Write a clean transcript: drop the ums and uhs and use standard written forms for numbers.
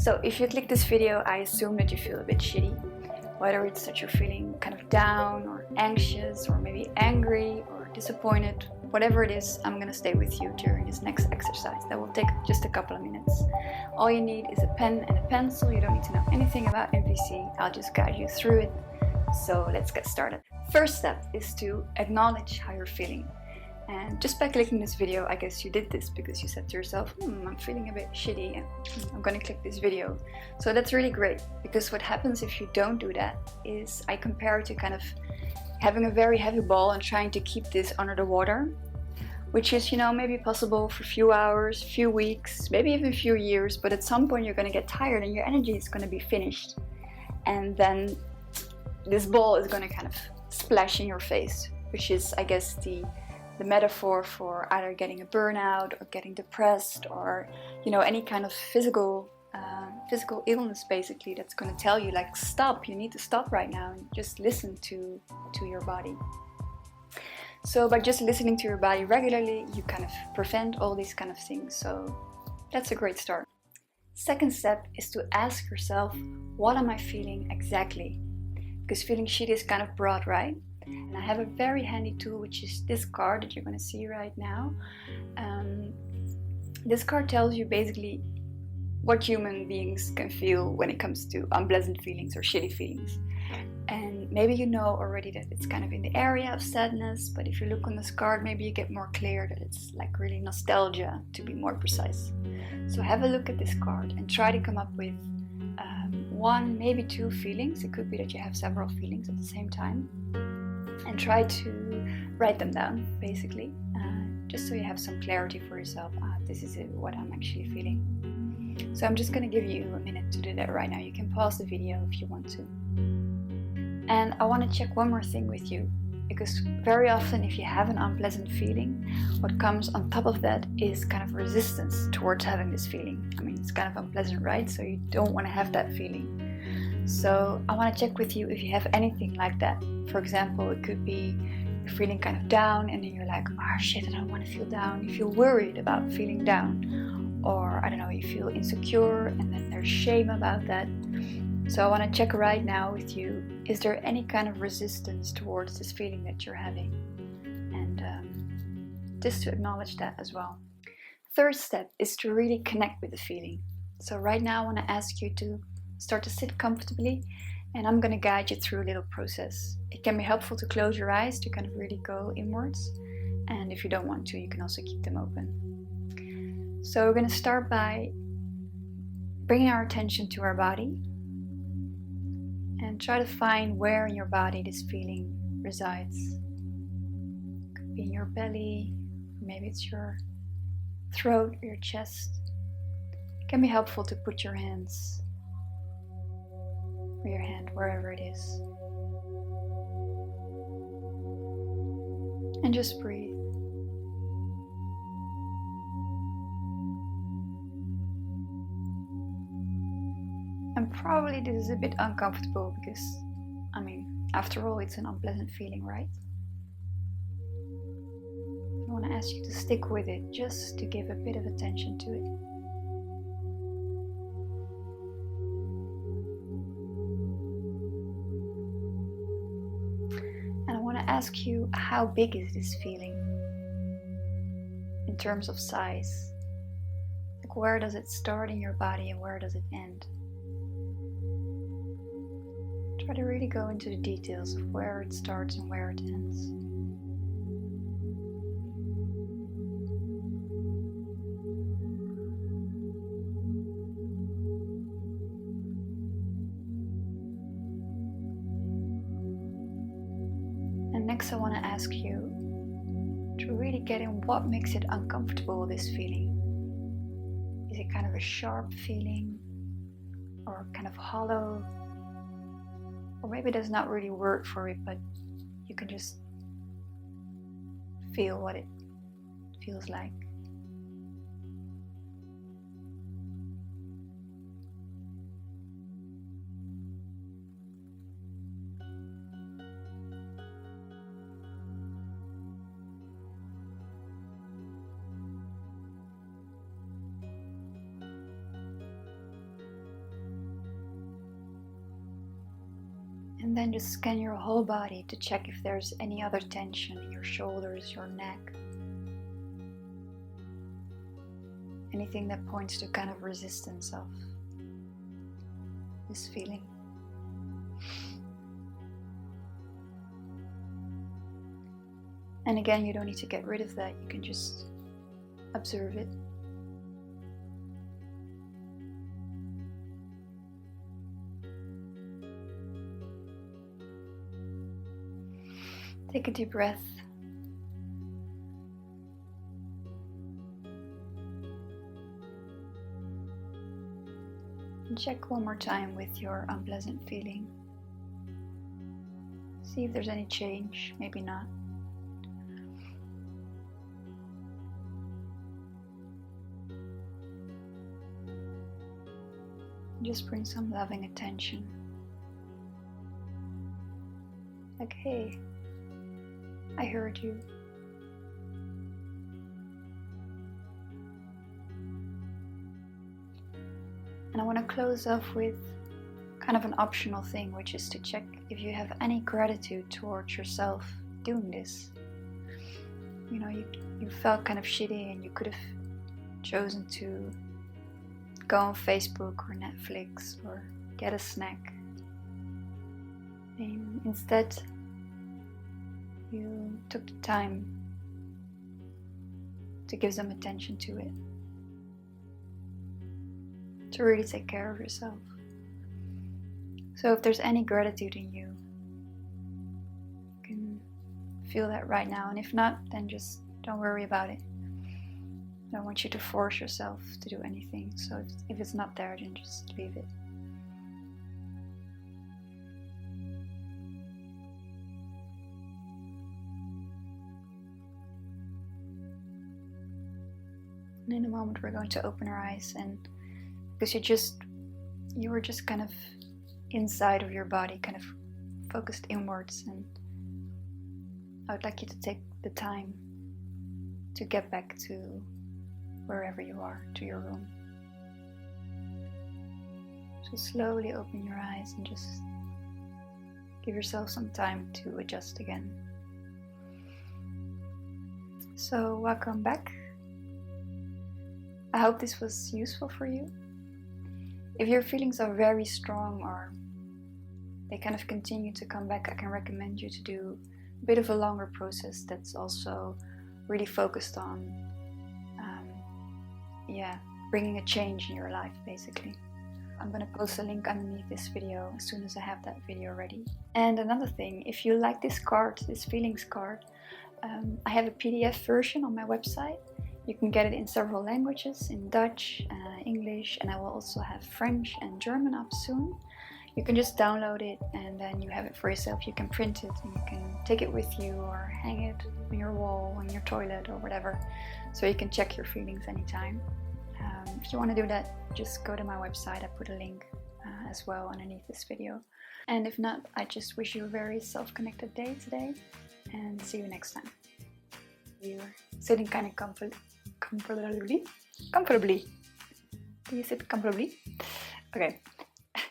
So if you click this video, I assume that you feel a bit shitty. Whether it's that you're feeling kind of down or anxious or maybe angry or disappointed, whatever it is, I'm gonna stay with you during this next exercise. That will take just a couple of minutes. All you need is a pen and a pencil. You don't need to know anything about MVC. I'll just guide you through it. So let's get started. First step is to acknowledge how you're feeling. And just by clicking this video, I guess you did this because you said to yourself, I'm feeling a bit shitty and I'm gonna click this video. So that's really great, because what happens if you don't do that is I compare it to kind of having a very heavy ball and trying to keep this under the water, which is, maybe possible for a few hours, few weeks, maybe even a few years, but at some point you're gonna get tired and your energy is gonna be finished. And then this ball is gonna kind of splash in your face, which is, I guess, the metaphor for either getting a burnout or getting depressed or any kind of physical illness, basically, that's going to tell you like, stop, you need to stop right now and just listen to your body. So by just listening to your body regularly, you kind of prevent all these kind of things. So that's a great start. Second step is to ask yourself, what am I feeling exactly? Because feeling shitty is kind of broad, right? And I have a very handy tool, which is this card that you're going to see right now. This card tells you basically what human beings can feel when it comes to unpleasant feelings or shitty feelings. And maybe you know already that it's kind of in the area of sadness, but if you look on this card, maybe you get more clear that it's like really nostalgia, to be more precise. So have a look at this card and try to come up with one, maybe two feelings. It could be that you have several feelings at the same time. And try to write them down, basically, just so you have some clarity for yourself. This is what I'm actually feeling. So I'm just going to give you a minute to do that right now. You can pause the video if you want to. And I want to check one more thing with you, because very often if you have an unpleasant feeling, what comes on top of that is kind of resistance towards having this feeling. I mean, it's kind of unpleasant, right? So you don't want to have that feeling. So I want to check with you if you have anything like that. For example, it could be you're feeling kind of down and then you're like, shit, I don't want to feel down. You feel worried about feeling down. Or, I don't know, you feel insecure and then there's shame about that. So I want to check right now with you, is there any kind of resistance towards this feeling that you're having? And just to acknowledge that as well. Third step is to really connect with the feeling. So right now I want to ask you to start to sit comfortably, and I'm going to guide you through a little process. It can be helpful to close your eyes to kind of really go inwards, and if you don't want to, you can also keep them open. So we're going to start by bringing our attention to our body and try to find where in your body this feeling resides. It could be in your belly, maybe it's your throat or your chest. It can be helpful to put your hands or your hand wherever it is. And just breathe. And probably this is a bit uncomfortable because, after all, it's an unpleasant feeling, right? I want to ask you to stick with it, just to give a bit of attention to it. Ask you, how big is this feeling in terms of size? Like, where does it start in your body and where does it end? Try to really go into the details of where it starts and where it ends. And next I want to ask you to really get in what makes it uncomfortable, this feeling. Is it kind of a sharp feeling or kind of hollow? Or maybe there's not really a word for it, but you can just feel what it feels like. And then just scan your whole body to check if there's any other tension in your shoulders, your neck. Anything that points to kind of resistance of this feeling. And again, you don't need to get rid of that, you can just observe it. Take a deep breath. And check one more time with your unpleasant feeling. See if there's any change, maybe not. Just bring some loving attention. Like, hey, I heard you. And I want to close off with kind of an optional thing, which is to check if you have any gratitude towards yourself doing this. You know, you felt kind of shitty and you could have chosen to go on Facebook or Netflix or get a snack. And instead, you took the time to give some attention to it. To really take care of yourself. So if there's any gratitude in you, you can feel that right now. And if not, then just don't worry about it. I don't want you to force yourself to do anything. So if it's not there, then just leave it. And in a moment we're going to open our eyes, and because you were just kind of inside of your body, kind of focused inwards, and I would like you to take the time to get back to wherever you are, to your room. So slowly open your eyes and just give yourself some time to adjust again. So welcome back. I hope this was useful for you. If your feelings are very strong or they kind of continue to come back, I can recommend you to do a bit of a longer process that's also really focused on bringing a change in your life, basically. I'm going to post a link underneath this video as soon as I have that video ready. And another thing, if you like this card, this feelings card, I have a PDF version on my website. You can get it in several languages, in Dutch, English, and I will also have French and German up soon. You can just download it and then you have it for yourself. You can print it and you can take it with you or hang it on your wall, on your toilet or whatever. So you can check your feelings anytime. If you want to do that, just go to my website. I put a link as well underneath this video. And if not, I just wish you a very self-connected day today and see you next time. You're sitting kind of comfortably. Do you sit comfortably? Okay.